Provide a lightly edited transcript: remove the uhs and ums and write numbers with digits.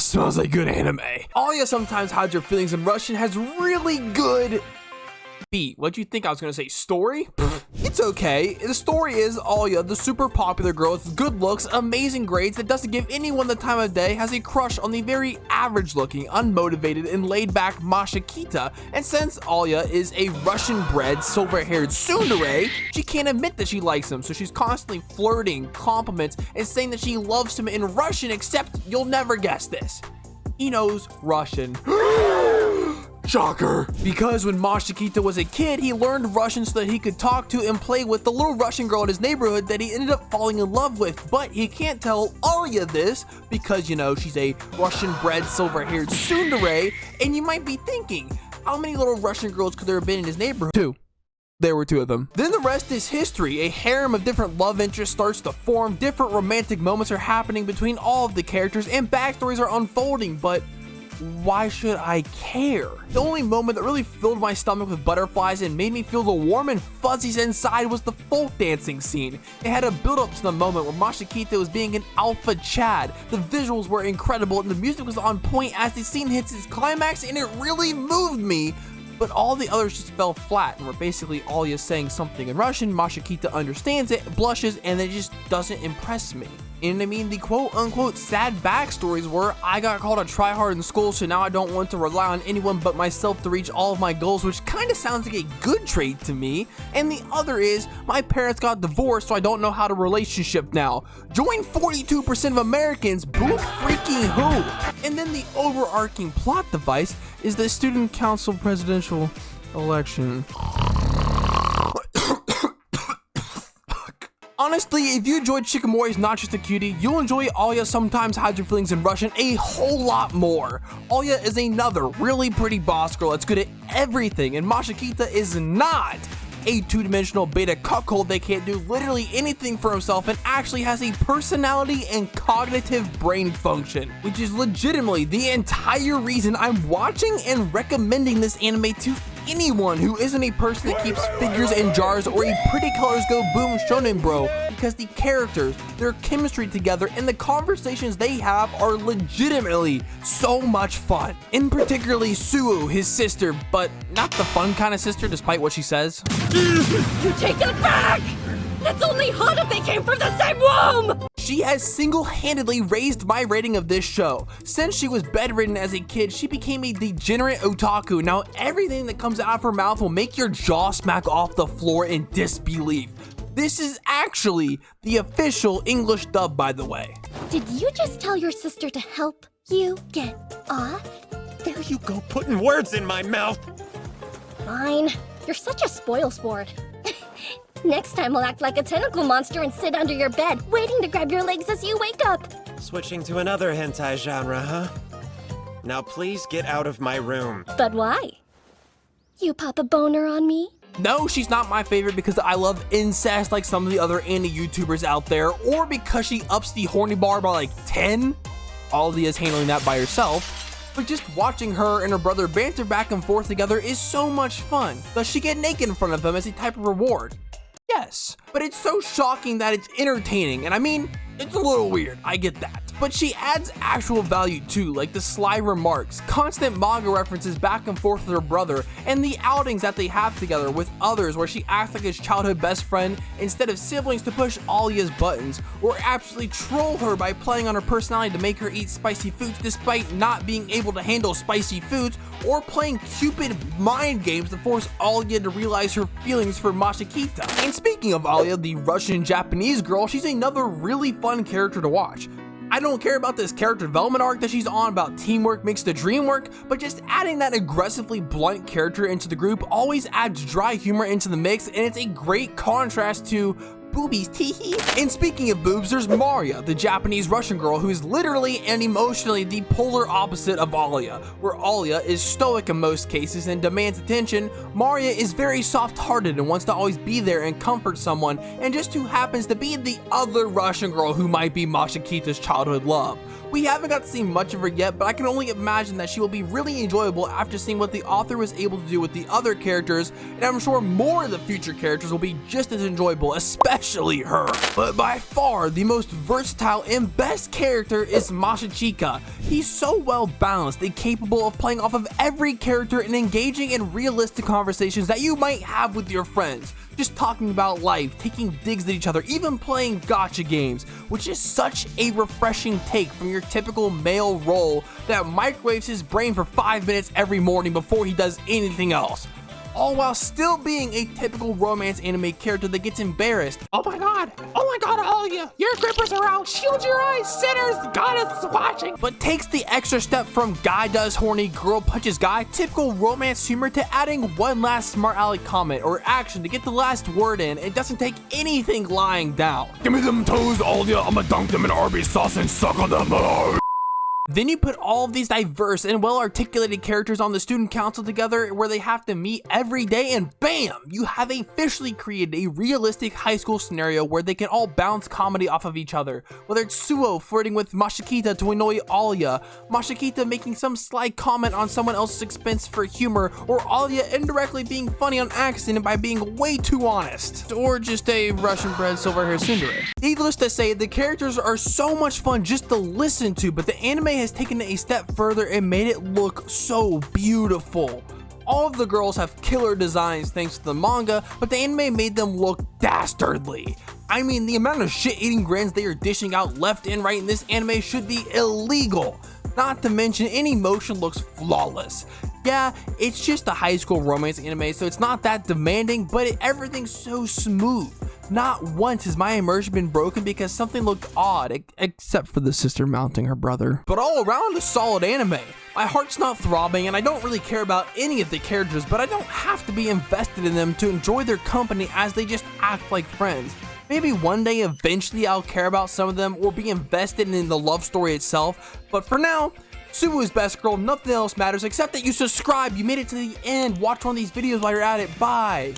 smells like good anime. Alya sometimes hides her feelings in Russian has really good beat. What'd you think I was gonna say? Story? It's okay. The story is Alya, the super popular girl with good looks, amazing grades, that doesn't give anyone the time of day, has a crush on the very average looking, unmotivated, and laid back Mashikita. And since Alya is a Russian bred, silver haired tsundere, she can't admit that she likes him. So she's constantly flirting, compliments, and saying that she loves him in Russian, except you'll never guess this. He knows Russian. Shocker. Because when Mashikita was a kid, he learned Russian so that he could talk to and play with the little Russian girl in his neighborhood that he ended up falling in love with. But he can't tell Alya this because, you know, she's a Russian-bred, silver-haired tsundere. And you might be thinking, how many little Russian girls could there have been in his neighborhood? 2. There were 2 of them. Then the rest is history. A harem of different love interests starts to form, different romantic moments are happening between all of the characters, and backstories are unfolding, but why should I care? The only moment that really filled my stomach with butterflies and made me feel the warm and fuzzies inside was the folk dancing scene. It had a build up to the moment where Mashikita was being an alpha Chad. The visuals were incredible and the music was on point as the scene hits its climax, and it really moved me. But all the others just fell flat and were basically Alya saying something in Russian, Mashikita understands it, blushes, and it just doesn't impress me. And I mean, the quote-unquote sad backstories were, I got called a tryhard in school, so now I don't want to rely on anyone but myself to reach all of my goals, which kind of sounds like a good trait to me. And the other is, my parents got divorced, so I don't know how to relationship now. Join 42% of Americans, boo freaking who? And then the overarching plot device is the student council presidential election. Honestly, if you enjoyed Shikimori's Not Just a Cutie, you'll enjoy Alya Sometimes Hides Her Feelings in Russian a whole lot more. Alya is another really pretty boss girl that's good at everything, and Mashikita is not a two-dimensional beta cuckold that can't do literally anything for himself and actually has a personality and cognitive brain function, which is legitimately the entire reason I'm watching and recommending this anime to anyone who isn't a person that keeps figures in jars or a pretty colors go boom shonen bro, because the characters, their chemistry together, and the conversations they have are legitimately so much fun. In particularly Suo, his sister, but not the fun kind of sister despite what she says. You take that back! It's only hot if they came from the same womb! She has single-handedly raised my rating of this show. Since she was bedridden as a kid, she became a degenerate otaku. Now everything that comes out of her mouth will make your jaw smack off the floor in disbelief. This is actually the official English dub, by the way. Did you just tell your sister to help you get off? There you go, putting words in my mouth. Fine. You're such a spoil sport. Next time I'll act like a tentacle monster and sit under your bed, waiting to grab your legs as you wake up. Switching to another hentai genre, huh? Now please get out of my room. But why? You pop a boner on me? No, she's not my favorite because I love incest like some of the other indie YouTubers out there, or because she ups the horny bar by like 10. Alya is handling that by herself. But just watching her and her brother banter back and forth together is so much fun. Does she get naked in front of them as a type of reward? Yes, but it's so shocking that it's entertaining, and I mean, it's a little weird, I get that. But she adds actual value too, like the sly remarks, constant manga references back and forth with her brother, and the outings that they have together with others where she acts like his childhood best friend instead of siblings to push Alya's buttons, or absolutely troll her by playing on her personality to make her eat spicy foods despite not being able to handle spicy foods, or playing cupid mind games to force Alya to realize her feelings for Mashikita. And speaking of Alya, the Russian-Japanese girl, she's another really fun character to watch. I don't care about this character development arc that she's on about teamwork makes the dream work, but just adding that aggressively blunt character into the group always adds dry humor into the mix, and it's a great contrast to boobies, teehee. And speaking of boobs, there's Maria, the Japanese Russian girl who is literally and emotionally the polar opposite of Alya. Where Alya is stoic in most cases and demands attention, Maria is very soft-hearted and wants to always be there and comfort someone, and just who happens to be the other Russian girl who might be Mashikita's childhood love. We haven't got to see much of her yet, but I can only imagine that she will be really enjoyable after seeing what the author was able to do with the other characters, and I'm sure more of the future characters will be just as enjoyable, especially her. But by far, the most versatile and best character is Masachika. He's so well balanced and capable of playing off of every character and engaging in realistic conversations that you might have with your friends. Just talking about life, taking digs at each other, even playing gacha games, which is such a refreshing take from your typical male role that microwaves his brain for 5 minutes every morning before he does anything else. All while still being a typical romance anime character that gets embarrassed. Oh my god, Alya, your grippers are out, shield your eyes, sinners, God is watching. But takes the extra step from guy does horny, girl punches guy, typical romance humor, to adding one last smart aleck comment or action to get the last word in. It doesn't take anything lying down. Give me them toes, Alya, I'ma dunk them in Arby's sauce and suck on them. Then you put all of these diverse and well-articulated characters on the student council together where they have to meet every day, and bam! You have officially created a realistic high school scenario where they can all bounce comedy off of each other. Whether it's Suo flirting with Masachika to annoy Alya, Masachika making some sly comment on someone else's expense for humor, or Alya indirectly being funny on accident by being way too honest. Or just a Russian-bred silver-haired tsundere. Needless to say, the characters are so much fun just to listen to, but the anime has taken it a step further and made it look so beautiful. All of the girls have killer designs thanks to the manga, but the anime made them look dastardly. I mean, the amount of shit-eating grins they are dishing out left and right in this anime should be illegal. Not to mention, any motion looks flawless. Yeah, it's just a high school romance anime, so it's not that demanding, but everything's so smooth. Not once has my immersion been broken because something looked odd, except for the sister mounting her brother. But all around, a solid anime. My heart's not throbbing and I don't really care about any of the characters, but I don't have to be invested in them to enjoy their company as they just act like friends. Maybe one day eventually I'll care about some of them or be invested in the love story itself, but for now, Suwoo's best girl, nothing else matters except that you subscribe, you made it to the end, watch one of these videos while you're at it, bye!